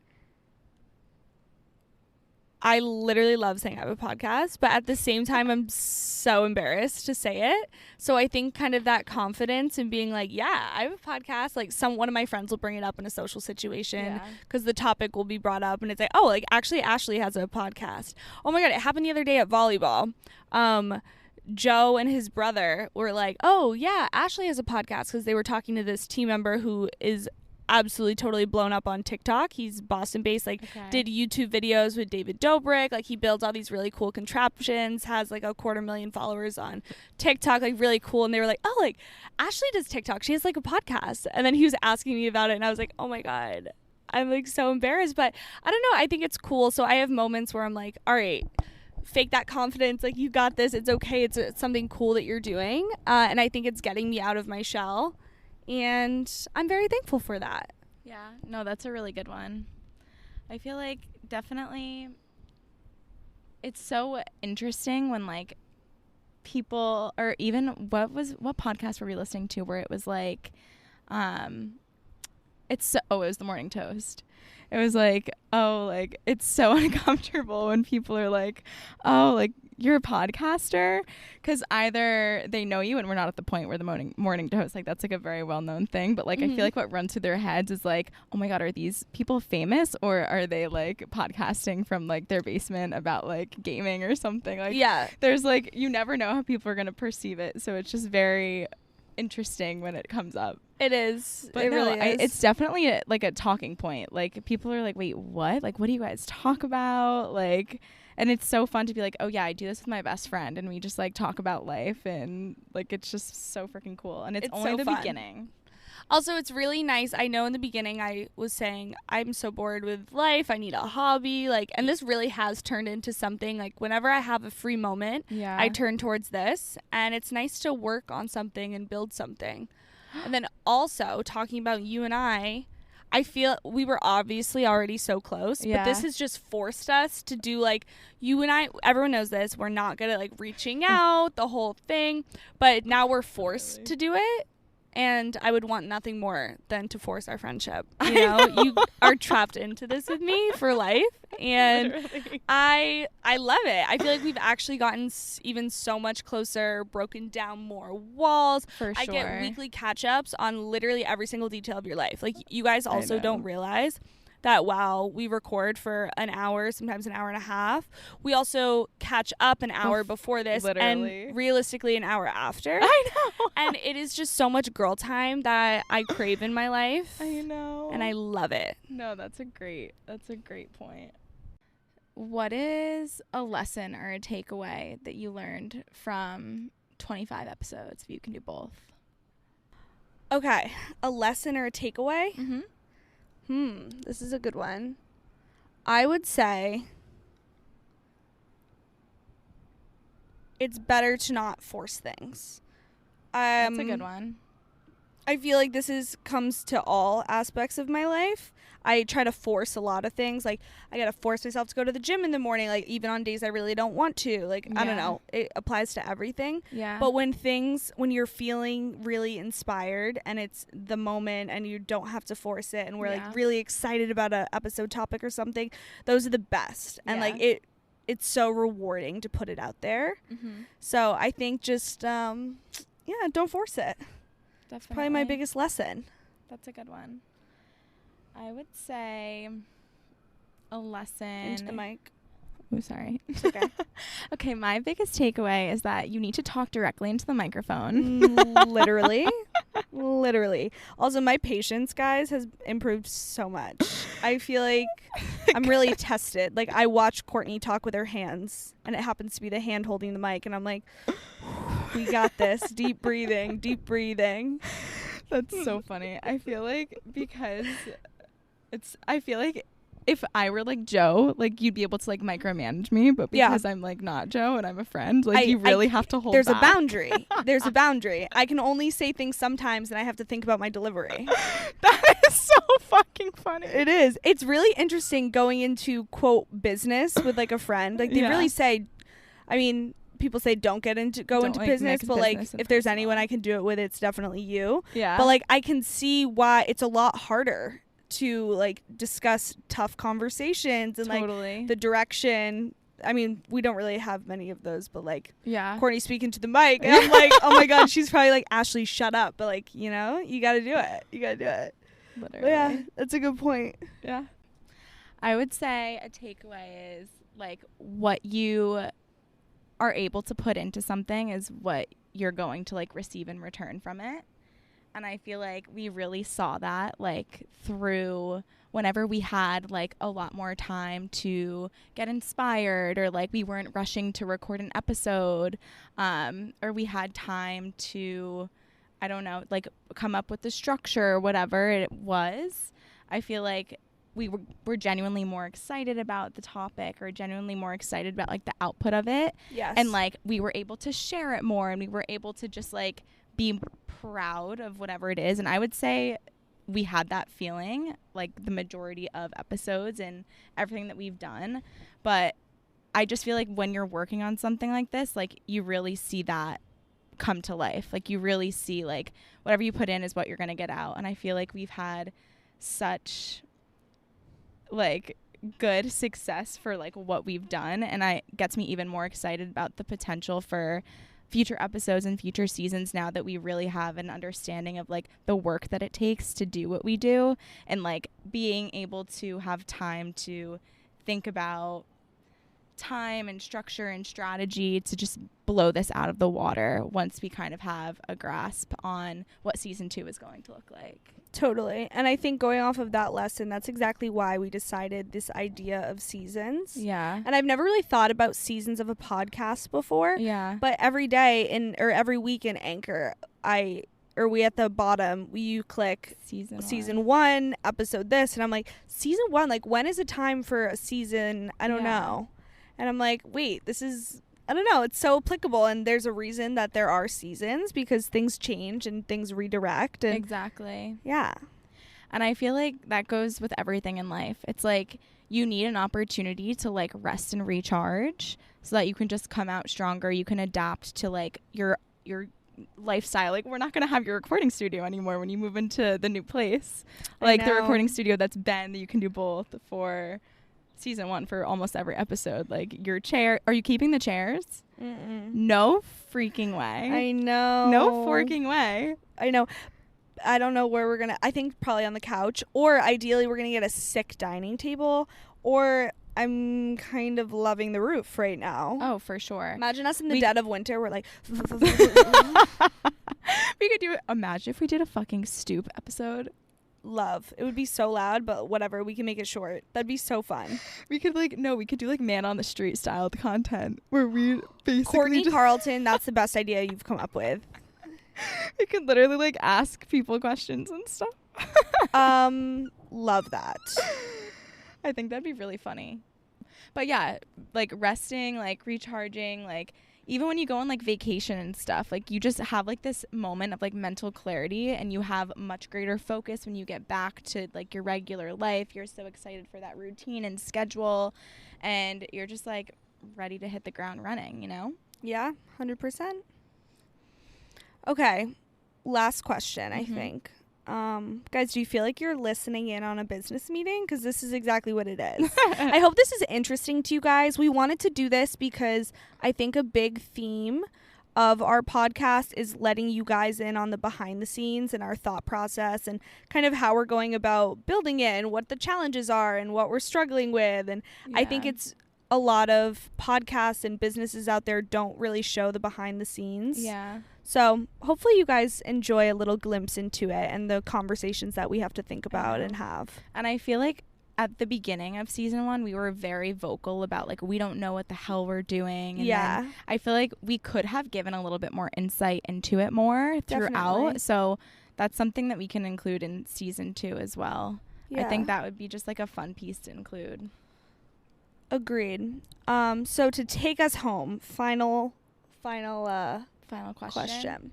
literally love saying I have a podcast, but at the same time, I'm so embarrassed to say it. So I think kind of that confidence and being like, yeah, I have a podcast. Like one of my friends will bring it up in a social situation because the topic will be brought up and it's like, oh, like actually Ashley has a podcast. Oh my God, it happened the other day at volleyball. Joe and his brother were like, oh yeah, Ashley has a podcast because they were talking to this team member who is absolutely totally blown up on TikTok. He's Boston based, did YouTube videos with David Dobrik. Like he builds all these really cool contraptions, has like 250,000 followers on TikTok, like really cool. And they were like, oh, like Ashley does TikTok. She has like a podcast. And then he was asking me about it and I was like, oh my God, I'm like so embarrassed. But I don't know. I think it's cool. So I have moments where I'm like, all right, fake that confidence. Like you got this. It's okay. It's something cool that you're doing. And I think it's getting me out of my shell. And I'm very thankful for that. Yeah, no, that's a really good one. I feel like definitely it's so interesting when like people, or even what podcast were we listening to where it was like, it was the Morning Toast. It was like, oh, like it's so uncomfortable when people are like, oh, like you're a podcaster, because either they know you, and we're not at the point where the morning toast, like that's like a very well-known thing, but like I feel like what runs through their heads is like, oh my God, are these people famous, or are they like podcasting from like their basement about like gaming or something? Like there's like, you never know how people are going to perceive it, so it's just very interesting when it comes up. It is. But it really is. It's definitely like a talking point. Like people are like, wait, what? Like what do you guys talk about? Like, and it's so fun to be like, oh yeah, I do this with my best friend and we just like talk about life, and like it's just so freaking cool. And it's only so the fun. Beginning. Also, it's really nice. I know in the beginning I was saying I'm so bored with life, I need a hobby, like, and this really has turned into something. Like whenever I have a free moment, I turn towards this, and it's nice to work on something and build something. And then also talking about you and I feel we were obviously already so close, but this has just forced us to do, like, you and I, everyone knows this, we're not good at like reaching out, the whole thing, but now we're forced to do it. And I would want nothing more than to force our friendship. You know, you are trapped into this with me for life. And I love it. I feel like we've actually gotten even so much closer, broken down more walls. For sure. I get weekly catch-ups on literally every single detail of your life. Like, you guys also don't realize that while we record for an hour, sometimes an hour and a half, we also catch up an hour before this, and realistically an hour after. I know. And it is just so much girl time that I crave in my life. I know. And I love it. No, that's a great point. What is a lesson or a takeaway that you learned from 25 episodes, if you can do both? Okay. A lesson or a takeaway? This is a good one. I would say it's better to not force things. That's a good one. I feel like this comes to all aspects of my life. I try to force a lot of things. Like, I got to force myself to go to the gym in the morning, like, even on days I really don't want to. Like, I don't know. It applies to everything. Yeah. But when you're feeling really inspired and it's the moment and you don't have to force it, and we're, like, really excited about an episode topic or something, those are the best. And, like, it's so rewarding to put it out there. So I think just, don't force it. Definitely. Probably my biggest lesson. That's a good one. I would say a lesson. Into the mic. Oh, sorry. It's okay. Okay, my biggest takeaway is that you need to talk directly into the microphone. Literally. Literally. Also, my patience, guys, has improved so much. I feel like I'm really tested. Like, I watch Courtney talk with her hands, and it happens to be the hand holding the mic, and I'm like, we got this. Deep breathing, deep breathing. That's so funny. I feel like if I were like Joe, like you'd be able to like micromanage me, but because I'm like not Joe and I'm a friend, like you really have to hold there's back. A boundary. There's a boundary. I can only say things sometimes, and I have to think about my delivery. That is so fucking funny. It is. It's really interesting going into, quote, business with like a friend. Like they really say, I mean, people say don't into business, but like if there's anyone I can do it with, it's definitely you. Yeah. But like I can see why it's a lot harder to like discuss tough conversations and like the direction. I mean, we don't really have many of those, but like Courtney speaking to the mic, and I'm like, oh my god, she's probably like, Ashley, shut up. But like, you know, you got to do it. Literally. But yeah, that's a good point. Yeah. I would say a takeaway is like what you are able to put into something is what you're going to like receive in return from it. And I feel like we really saw that like through whenever we had like a lot more time to get inspired, or like we weren't rushing to record an episode, or we had time to, I don't know, like come up with the structure or whatever it was. I feel like we were genuinely more excited about the topic, or genuinely more excited about like the output of it. Yes. And like we were able to share it more, and we were able to just like be proud of whatever it is. And I would say we had that feeling like the majority of episodes and everything that we've done. But I just feel like when you're working on something like this, like you really see that come to life. Like you really see like whatever you put in is what you're going to get out. And I feel like we've had such like good success for like what we've done, and it gets me even more excited about the potential for future episodes and future seasons now that we really have an understanding of like the work that it takes to do what we do, and like being able to have time to think about time and structure and strategy to just blow this out of the water once we kind of have a grasp on what season 2 is going to look like. Totally. And I think going off of that lesson, that's exactly why we decided this idea of seasons. Yeah. And I've never really thought about seasons of a podcast before. Yeah. But every day or every week in Anchor, we at the bottom, you click season 1, episode this, and I'm like, season 1, like when is it time for a season? I don't know. And I'm like, wait, this is, I don't know, it's so applicable, and there's a reason that there are seasons, because things change and things redirect. And exactly. Yeah. And I feel like that goes with everything in life. It's like you need an opportunity to like rest and recharge so that you can just come out stronger. You can adapt to like your lifestyle. Like we're not going to have your recording studio anymore when you move into the new place. Like the recording studio that's been, you can do both for season 1 for almost every episode. Like your chair, are you keeping the chairs? Mm-mm. No freaking way. I know. No freaking way. I know. I don't know where we're gonna, I think probably on the couch, or ideally we're gonna get a sick dining table, or I'm kind of loving the roof right now. Oh, for sure. Imagine us in the dead of winter, we're like we could do it. Imagine if we did a fucking stoop episode. Love. It would be so loud, but whatever, we can make it short. That'd be so fun. We could do like man on the street style content where we basically Courtney Carlton, that's the best idea you've come up with. We could literally like ask people questions and stuff. Love that. I think that'd be really funny. But yeah, like resting, like recharging, like even when you go on like vacation and stuff, like you just have like this moment of like mental clarity, and you have much greater focus when you get back to like your regular life. You're so excited for that routine and schedule, and you're just like ready to hit the ground running, you know? Yeah, 100%. Okay, last question, I think. Guys, do you feel like you're listening in on a business meeting? Because this is exactly what it is. I hope this is interesting to you guys. We wanted to do this because I think a big theme of our podcast is letting you guys in on the behind the scenes and our thought process, and kind of how we're going about building it, and what the challenges are, and what we're struggling with. And I think it's a lot of podcasts and businesses out there don't really show the behind the scenes. Yeah. So hopefully you guys enjoy a little glimpse into it and the conversations that we have to think about and have. And I feel like at the beginning of season 1, we were very vocal about like, we don't know what the hell we're doing. And then I feel like we could have given a little bit more insight into it more throughout. Definitely. So that's something that we can include in season 2 as well. Yeah. I think that would be just like a fun piece to include. Agreed. So to take us home, final question.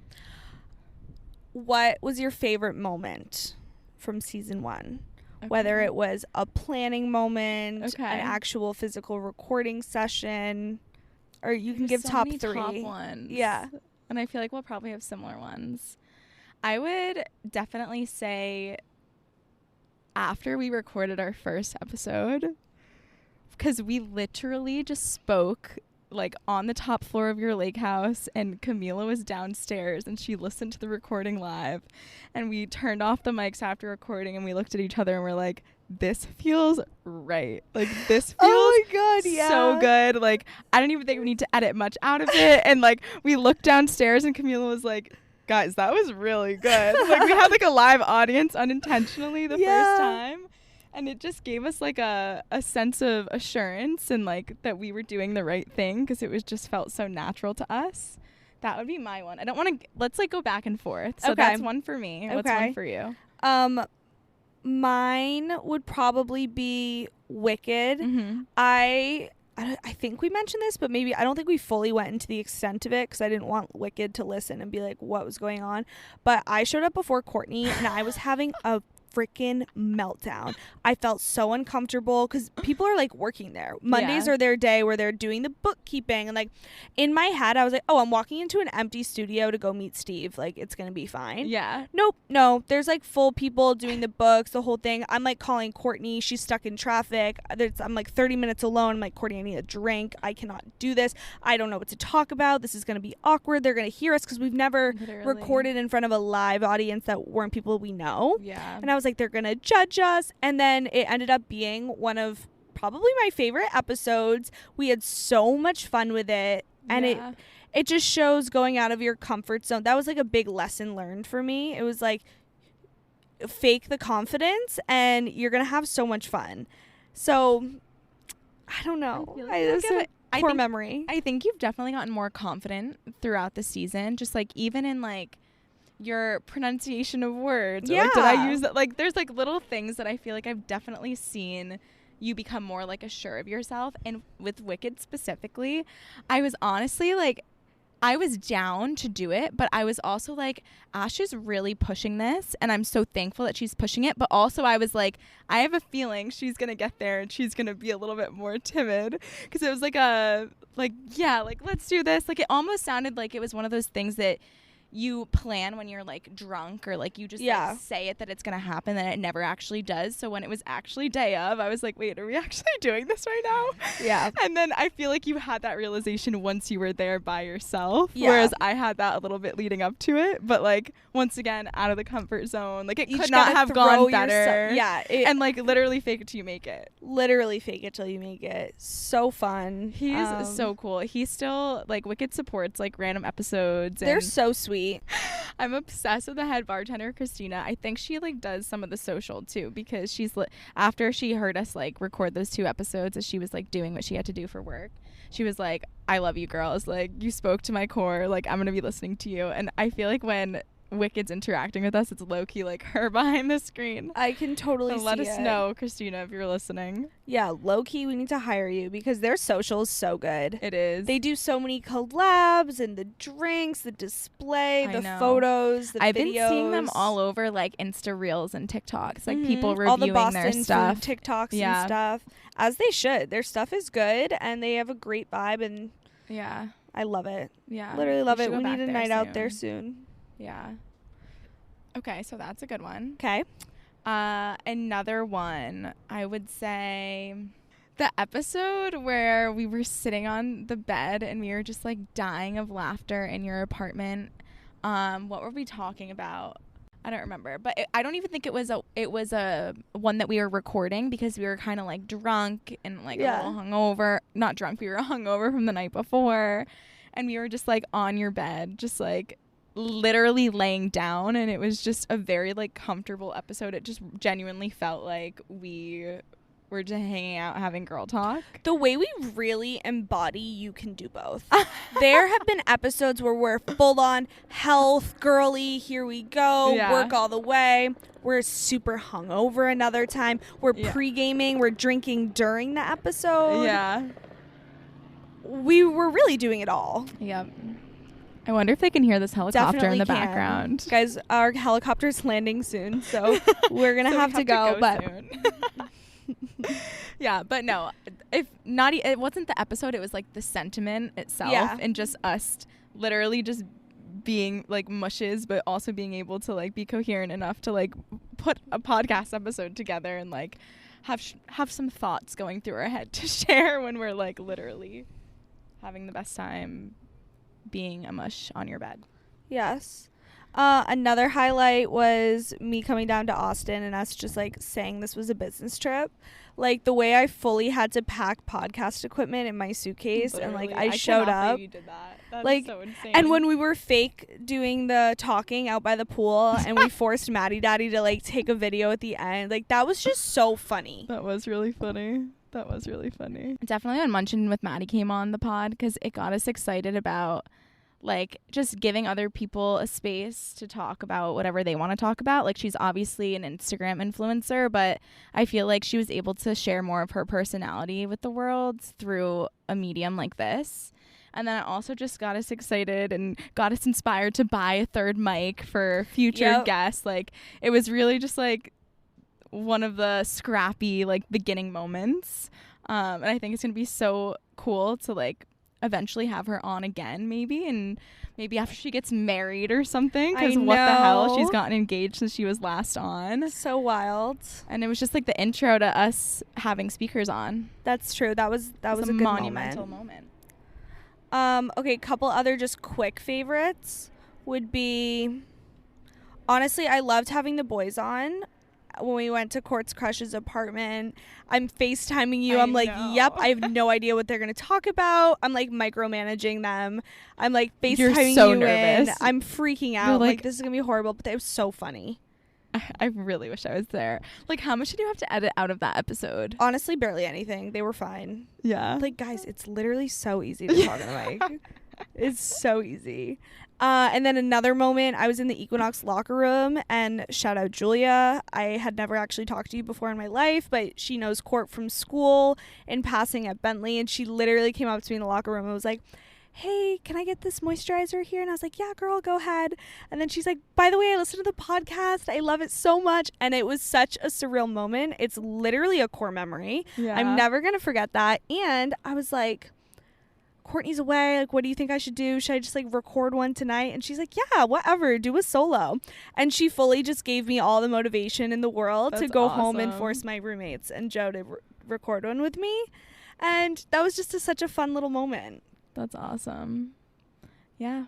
What was your favorite moment from season 1? Okay. Whether it was a planning moment, an actual physical recording session, or you can give top 3. Top ones. Yeah. And I feel like we'll probably have similar ones. I would definitely say after we recorded our first episode, because we literally just spoke like on the top floor of your lake house, and Camila was downstairs and she listened to the recording live, and we turned off the mics after recording and we looked at each other and we're like, this feels right. Like, this feels oh my God, yeah. so good. Like, I don't even think we need to edit much out of it. And like, we looked downstairs and Camila was like, guys, that was really good. Like, we had like a live audience unintentionally the first time. And it just gave us like a sense of assurance and like that we were doing the right thing, because it was just felt so natural to us. That would be my one. I don't want to, let's like go back and forth. So that's one for me. What's one for you? Mine would probably be Wicked. Mm-hmm. I think we mentioned this, but maybe I don't think we fully went into the extent of it because I didn't want Wicked to listen and be like, what was going on? But I showed up before Courtney and I was having a freaking meltdown. I felt so uncomfortable because people are like working there. Mondays are their day where they're doing the bookkeeping, and like in my head I was like, oh, I'm walking into an empty studio to go meet Steve, like it's gonna be fine. Nope, no, there's like full people doing the books, the whole thing. I'm like calling Courtney, she's stuck in traffic. I'm like 30 minutes alone. I'm like, Courtney, I need a drink. I cannot do this. I don't know what to talk about. This is gonna be awkward. They're gonna hear us because we've never recorded in front of a live audience that weren't people we know. And I was like, they're gonna judge us. And then it ended up being one of probably my favorite episodes. We had so much fun with it, and it just shows going out of your comfort zone. That was like a big lesson learned for me. It was like, fake the confidence and you're gonna have so much fun. So I don't know, core memory. I think you've definitely gotten more confident throughout the season, just like even in like your pronunciation of words. Or, like, did I use that? Like, there's like little things that I feel like I've definitely seen you become more like assured of yourself. And with Wicked specifically, I was honestly like, I was down to do it, but I was also like, Ash is really pushing this, and I'm so thankful that she's pushing it. But also I was like, I have a feeling she's gonna get there and she's gonna be a little bit more timid, because it was like let's do this. Like, it almost sounded like it was one of those things that you plan when you're like drunk, or like you just like, say it that it's gonna happen, and it never actually does. So when it was actually day of, I was like, wait, are we actually doing this right now? And then I feel like you had that realization once you were there by yourself, whereas I had that a little bit leading up to it. But like, once again, out of the comfort zone, like it could not have gone better. And like literally fake it till you make it. Literally fake it till you make it. So fun. He's so cool. He's still like, Wicked supports like random episodes. They're so sweet. I'm obsessed with the head bartender, Christina. I think she like does some of the social too, because she's after she heard us like record those 2 episodes, as she was like doing what she had to do for work, she was like, I love you girls, like you spoke to my core, like I'm gonna be listening to you. And I feel like when Wicked's interacting with us, it's low-key like her behind the screen. I can totally see let us know, Christina, if you're listening. Yeah, low-key we need to hire you, because their social is so good. It is. They do so many collabs, and the drinks, the display, the photos, the videos. I've been seeing them all over like Insta Reels and TikToks, like people reviewing all the Boston their stuff, food TikToks and stuff, as they should. Their stuff is good, and they have a great vibe, and I love it. Literally love it. We need a night out there soon. Okay, so that's a good one. Okay. Another one, I would say the episode where we were sitting on the bed and we were just like dying of laughter in your apartment. What were we talking about? I don't remember, but I don't even think it was a one that we were recording, because we were kind of like drunk and like a little hungover. Not drunk, we were hungover from the night before, and we were just like on your bed, just like literally laying down, and it was just a very like comfortable episode. It just genuinely felt like we were just hanging out having girl talk. The way we really embody you can do both. There have been episodes where we're full on health, girly, here we go, work all the way. We're super hungover another time. We're pre-gaming, we're drinking during the episode. We were really doing it all. I wonder if they can hear this helicopter in the background. Guys, our helicopter's landing soon, so we're going to have to go. But but no, if not, it wasn't the episode, it was like the sentiment itself, and just us literally just being like mushes, but also being able to like be coherent enough to like put a podcast episode together and like have some thoughts going through our head to share when we're like literally having the best time being a mush on your bed. Yes. Another highlight was me coming down to Austin and us just like saying this was a business trip. Like the way I fully had to pack podcast equipment in my suitcase. Literally. And like I showed up. You did that. That's like, so insane. And when we were fake doing the talking out by the pool and we forced Maddie Daddy to like take a video at the end, like that was just so funny. That was really funny. Definitely when Munchin with Maddie came on the pod, because it got us excited about like just giving other people a space to talk about whatever they want to talk about. Like she's obviously an Instagram influencer, but I feel like she was able to share more of her personality with the world through a medium like this. And then it also just got us excited and got us inspired to buy a third mic for future guests. Like it was really just like one of the scrappy like beginning moments. And I think it's going to be so cool to like eventually have her on again, maybe after she gets married or something, because what the hell, she's gotten engaged since she was last on. So wild. And it was just like the intro to us having speakers on. That's true. That was a good monumental moment. Okay, couple other just quick favorites would be, honestly, I loved having the boys on. When we went to Court's Crush's apartment, I'm FaceTiming you. I'm like, yep, I have no idea what they're going to talk about. I'm like micromanaging them. I'm like FaceTiming so you nervous. in. I'm freaking out. Like, this is going to be horrible, but it was so funny. I really wish I was there. Like, how much did you have to edit out of that episode? Honestly, barely anything. They were fine. Yeah. Like, guys, it's literally so easy to talk on the mic. It's so easy. And then another moment, I was in the Equinox locker room, and shout out Julia. I had never actually talked to you before in my life, but she knows Court from school and passing at Bentley, and she literally came up to me in the locker room and was like, hey, can I get this moisturizer here? And I was like, yeah, girl, go ahead. And then she's like, by the way, I listened to the podcast. I love it so much. And it was such a surreal moment. It's literally a core memory. Yeah. I'm never going to forget that. And I was like, Courtney's away, like, what do you think I should do? Should I just like record one tonight? And she's like, yeah, whatever, do a solo. And she fully just gave me all the motivation in the world to go home and force my roommates and Joe to record one with me. And that was just such a fun little moment. That's awesome. Yeah,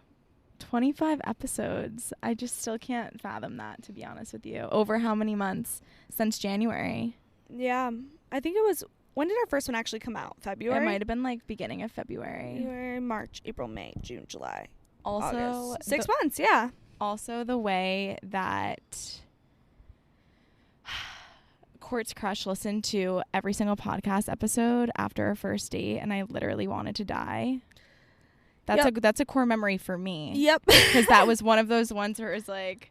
25 episodes. I just still can't fathom that, to be honest with you. Over how many months? Since January. Yeah, I think it was, when did our first one actually come out? February? It might have been like beginning of February. February, March, April, May, June, July. Also, August. 6 months, yeah. Also, the way that Court's Crush listened to every single podcast episode after a first date, and I literally wanted to die. That's a core memory for me. Yep. Because that was one of those ones where it was like,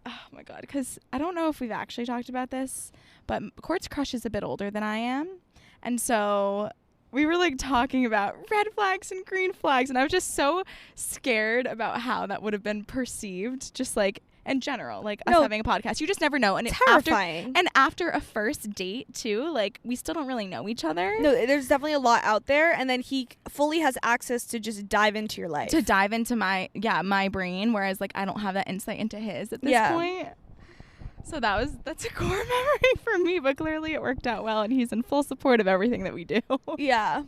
oh my God. Because I don't know if we've actually talked about this, but Court's Crush is a bit older than I am. And so we were like talking about red flags and green flags. And I was just so scared about how that would have been perceived. Just like in general, like us having a podcast, you just never know. And terrifying. After a first date too, like we still don't really know each other. No, there's definitely a lot out there, and then he fully has access to just dive into your life, to dive into my brain, whereas like I don't have that insight into his at this point. So that's a core memory for me, but clearly it worked out well, and he's in full support of everything that we do. Yeah.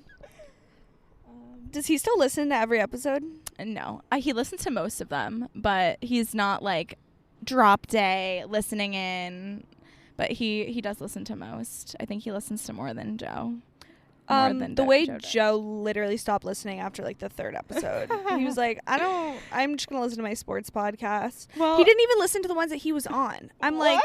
Does he still listen to every episode? No, he listens to most of them, but he's not like drop day listening in, but he does listen to most. I think he listens to more than Joe. The way Joe literally stopped listening after like the third episode. He was like, I'm just gonna listen to my sports podcast. Well, he didn't even listen to the ones that he was on. I'm like,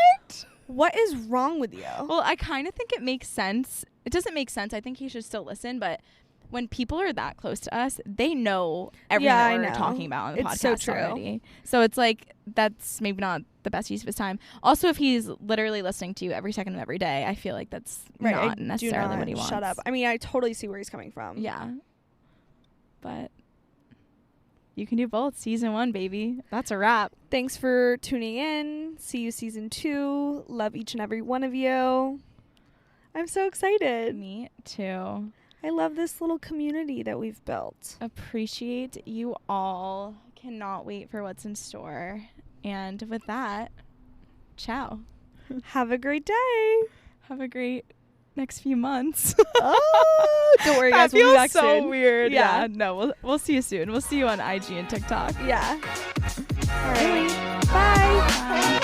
what is wrong with you? Well, I kind of think it makes sense. It doesn't make sense. I think he should still listen, but when people are that close to us, they know everything that we're talking about on the podcast already. So it's like, that's maybe not the best use of his time. Also, if he's literally listening to you every second of every day, I feel like that's not necessarily what he wants. Shut up. I mean, I totally see where he's coming from. Yeah. But you can do both. Season 1, baby. That's a wrap. Thanks for tuning in. See you season 2. Love each and every one of you. I'm so excited. Me too. I love this little community that we've built. Appreciate you all. Cannot wait for what's in store. And with that, ciao. Have a great day. Have a great next few months. Don't worry, guys. We'll be back so soon. Weird. Yeah. No, we'll see you soon. We'll see you on IG and TikTok. Yeah. All right. Bye.